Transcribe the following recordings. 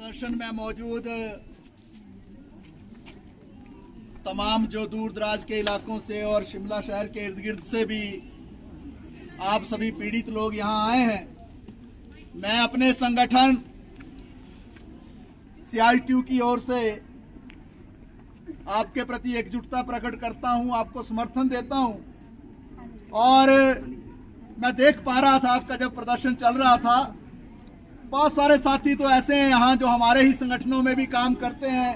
प्रदर्शन में मौजूद तमाम जो दूर दराज के इलाकों से और शिमला शहर के इर्द गिर्द से भी आप सभी पीड़ित लोग यहाँ आए हैं। मैं अपने संगठन CITU की ओर से आपके प्रति एकजुटता प्रकट करता हूं, आपको समर्थन देता हूं। और मैं देख पा रहा था आपका जब प्रदर्शन चल रहा था, बहुत सारे साथी तो ऐसे हैं यहाँ जो हमारे ही संगठनों में भी काम करते हैं।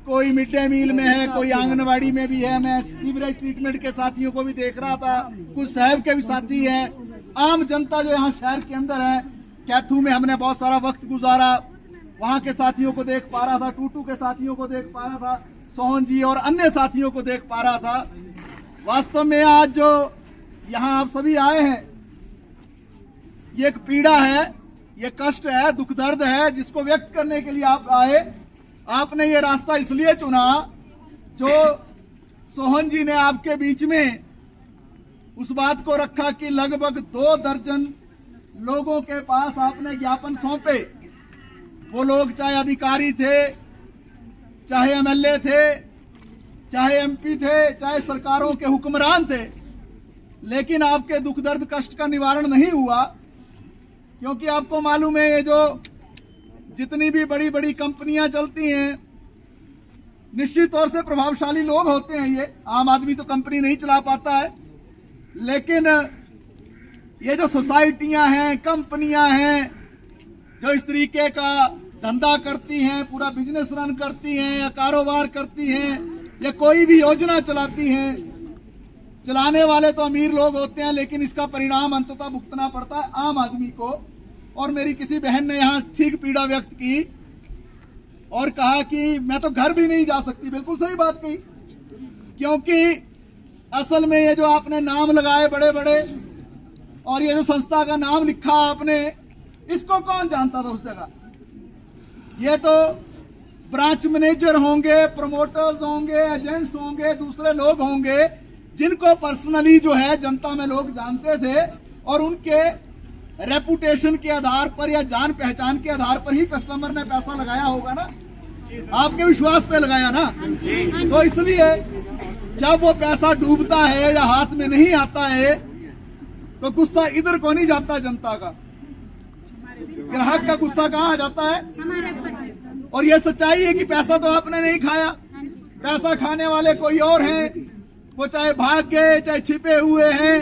कोई मिड डे मील में है, कोई आंगनवाड़ी में भी है। मैं सीवरेज ट्रीटमेंट के साथियों को भी देख रहा था, कुछ साहब के भी साथी हैं। आम जनता जो यहाँ शहर के अंदर है, कैथू में हमने बहुत सारा वक्त गुजारा, वहां के साथियों को देख पा रहा था, टूटू के साथियों को देख पा रहा था, सोहन जी और अन्य साथियों को देख पा रहा था। वास्तव में आज जो यहाँ आप सभी आए हैं, ये एक पीड़ा है, ये कष्ट है, दुख दर्द है, जिसको व्यक्त करने के लिए आप आए। आपने ये रास्ता इसलिए चुना जो सोहन जी ने आपके बीच में उस बात को रखा कि लगभग 2 दर्जन लोगों के पास आपने ज्ञापन सौंपे। वो लोग चाहे अधिकारी थे, चाहे MLA थे, चाहे MP थे, चाहे सरकारों के हुक्मरान थे, लेकिन आपके दुख दर्द कष्ट का निवारण नहीं हुआ। क्योंकि आपको मालूम है, ये जो जितनी भी बड़ी बड़ी कंपनियां चलती हैं, निश्चित तौर से प्रभावशाली लोग होते हैं। ये आम आदमी तो कंपनी नहीं चला पाता है, लेकिन ये जो सोसाइटियां हैं, कंपनियां हैं, जो इस तरीके का धंधा करती हैं, पूरा बिजनेस रन करती हैं या कारोबार करती हैं या कोई भी योजना चलाती हैं, चलाने वाले तो अमीर लोग होते हैं, लेकिन इसका परिणाम अंततः भुगतना पड़ता है आम आदमी को। और मेरी किसी बहन ने यहाँ ठीक पीड़ा व्यक्त की और कहा कि मैं तो घर भी नहीं जा सकती। बिल्कुल सही बात कही, क्योंकि असल में ये जो आपने नाम लगाए बड़े बड़े और ये जो संस्था का नाम लिखा आपने, इसको कौन जानता था उस जगह? ये तो ब्रांच मैनेजर होंगे, प्रमोटर्स होंगे, एजेंट्स होंगे, दूसरे लोग होंगे जिनको पर्सनली जो है जनता में लोग जानते थे और उनके रेपुटेशन के आधार पर या जान पहचान के आधार पर ही कस्टमर ने पैसा लगाया होगा ना, आपके विश्वास पे लगाया ना। तो इसलिए जब वो पैसा डूबता है या हाथ में नहीं आता है, तो गुस्सा इधर को नहीं जाता जनता का, ग्राहक का गुस्सा कहाँ जाता है। और ये सच्चाई है कि पैसा तो आपने नहीं खाया, पैसा खाने वाले कोई और हैं। वो चाहे भाग गए, चाहे छिपे हुए हैं,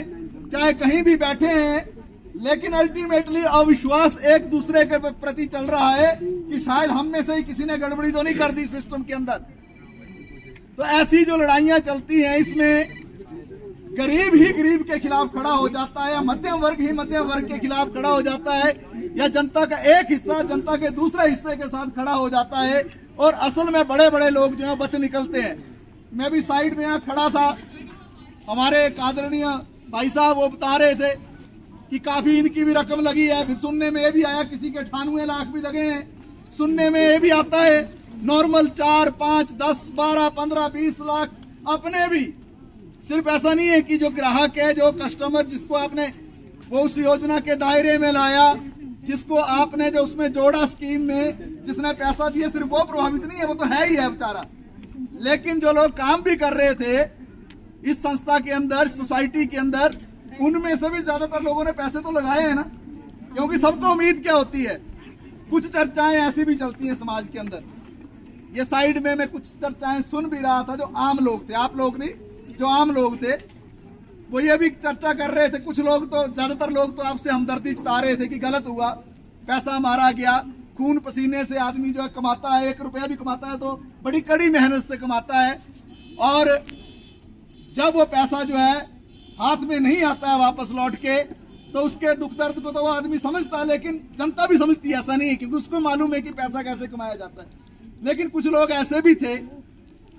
चाहे कहीं भी बैठे हैं, लेकिन अल्टीमेटली अविश्वास एक दूसरे के प्रति चल रहा है कि शायद हम में से ही किसी ने गड़बड़ी तो नहीं कर दी सिस्टम के अंदर। तो ऐसी जो लड़ाइयां चलती हैं, इसमें गरीब ही गरीब के खिलाफ खड़ा हो जाता है, या मध्यम वर्ग ही मध्यम वर्ग के खिलाफ खड़ा हो जाता है, या जनता का एक हिस्सा जनता के दूसरे हिस्से के साथ खड़ा हो जाता है। और असल में बड़े बड़े लोग जो है बच निकलते हैं। मैं भी साइड में यहाँ खड़ा था, हमारे आदरणीय भाई साहब वो बता रहे थे कि काफी इनकी भी रकम लगी है। फिर सुनने में ये भी आया किसी के 98 लाख भी लगे हैं। सुनने में ये भी आता है नॉर्मल 4, 5, 10, 12, 15, 20 लाख अपने भी। सिर्फ ऐसा नहीं है कि जो ग्राहक है, जो कस्टमर जिसको आपने वो उस योजना के दायरे में लाया, जिसको आपने जो उसमें जोड़ा स्कीम में, जिसने पैसा दिया, सिर्फ वो प्रभावित नहीं है, वो तो है ही है बेचारा। लेकिन जो लोग काम भी कर रहे थे इस संस्था के अंदर, सोसाइटी के अंदर, उनमें से भी ज्यादातर लोगों ने पैसे तो लगाए हैं ना। क्योंकि सबको उम्मीद क्या होती है, कुछ चर्चाएं ऐसी भी चलती हैं समाज के अंदर। ये साइड में मैं कुछ चर्चाएं सुन भी रहा था, जो आम लोग थे, आप लोग नहीं, जो आम लोग थे, वो ये भी चर्चा कर रहे थे। कुछ लोग तो, ज्यादातर लोग तो आपसे हमदर्दी जता रहे थे कि गलत हुआ, पैसा मारा गया, खून पसीने से आदमी जो है कमाता है, 1 रुपया भी कमाता है तो बड़ी कड़ी मेहनत से कमाता है। और जब वो पैसा जो है हाथ में नहीं आता है वापस लौट के, तो उसके दुख दर्द को तो वो आदमी समझता है, लेकिन जनता भी समझती है, ऐसा नहीं है, क्योंकि उसको मालूम है कि पैसा कैसे कमाया जाता है। लेकिन कुछ लोग ऐसे भी थे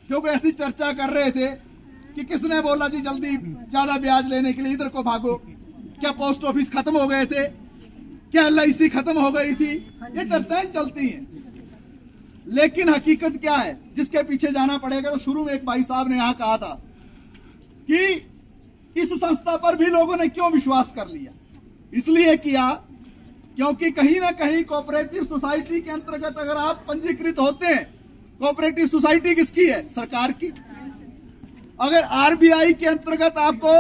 जो ऐसी चर्चा कर रहे थे कि किसने बोला जी जल्दी ज्यादा ब्याज लेने के लिए इधर को भागो, क्या पोस्ट ऑफिस खत्म हो गए थे, क्या LIC खत्म हो गई थी। ये चर्चाएं चलती हैं, लेकिन हकीकत क्या है जिसके पीछे जाना पड़ेगा। तो शुरू में एक भाई साहब ने यहाँ कहा था कि इस संस्था पर भी लोगों ने क्यों विश्वास कर लिया। इसलिए किया क्योंकि कहीं ना कहीं कोऑपरेटिव सोसाइटी के अंतर्गत अगर आप पंजीकृत होते हैं, कोऑपरेटिव सोसाइटी किसकी है? सरकार की। अगर आरबीआई के अंतर्गत आपको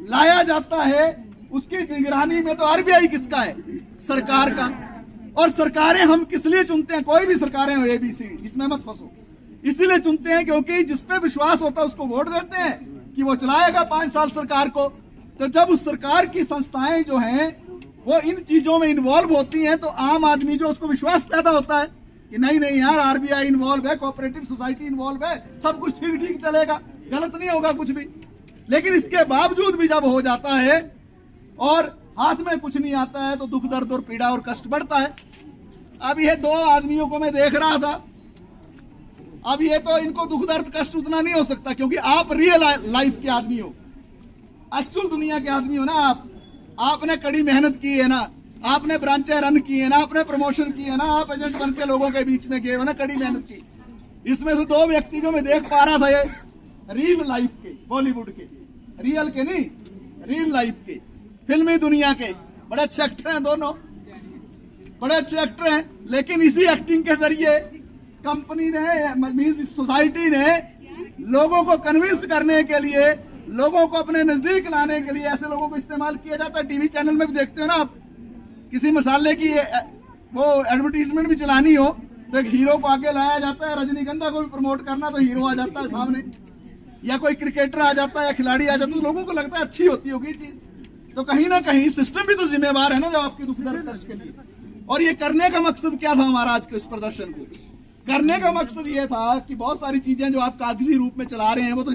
लाया जाता है, उसकी निगरानी में, तो आरबीआई किसका है? सरकार का। और सरकारें हम किस लिए चुनते हैं? कोई भी सरकारें हो, एबीसी, इसमें मत फंसो। इसीलिए चुनते हैं क्योंकि जिसपे विश्वास होता है उसको वोट देते हैं कि वो चलाएगा 5 साल सरकार को। तो जब उस सरकार की संस्थाएं जो हैं वो इन चीजों में इन्वॉल्व होती हैं, तो आम आदमी जो, उसको विश्वास पैदा होता है कि नहीं नहीं यार, आरबीआई इन्वॉल्व है, कोऑपरेटिव सोसाइटी इन्वॉल्व है, सब कुछ ठीक ठीक चलेगा, गलत नहीं होगा कुछ भी। लेकिन इसके बावजूद भी जब हो जाता है और हाथ में कुछ नहीं आता है, तो दुख दर्द और पीड़ा और कष्ट बढ़ता है। अब ये 2 आदमियों को मैं देख रहा था, अब ये तो इनको दुख दर्द कष्ट उतना नहीं हो सकता, क्योंकि आप रियल लाइफ के आदमी हो, एक्चुअल दुनिया के आदमी हो ना। आपने कड़ी मेहनत की है ना, आपने ब्रांचें रन की है ना, आपने प्रमोशन की है ना, आप एजेंट बन के लोगों के बीच में गए हो ना, कड़ी मेहनत की। इसमें से 2 व्यक्ति जो मैं देख पा रहा था, ये रियल लाइफ के, बॉलीवुड के, रियल के नहीं, रियल लाइफ के, फिल्मी दुनिया के बड़े अच्छे एक्टर हैं, दोनों बड़े अच्छे एक्टर हैं। लेकिन इसी एक्टिंग के जरिए कंपनी ने, मींस सोसाइटी ने लोगों को कन्विंस करने के लिए, लोगों को अपने नजदीक लाने के लिए ऐसे लोगों को इस्तेमाल किया जाता है। टीवी चैनल में भी देखते हो ना आप, किसी मसाले की वो एडवर्टीजमेंट भी चलानी हो तो एक हीरो को आगे लाया जाता है, रजनीगंधा को भी प्रमोट करना तो हीरो आ जाता है सामने, या कोई क्रिकेटर आ जाता है या खिलाड़ी आ जाता है, तो लोगों को लगता है अच्छी होती होगी चीज। तो कहीं ना कहीं सिस्टम भी तो जिम्मेवार है ना, जो आपकी दूसरे कष्ट के लिए। और ये करने का मकसद क्या था हमारा आज के इस प्रदर्शन को? करने का मकसद ये था कि बहुत सारी चीजें जो आप कागजी रूप में चला रहे हैं वो तो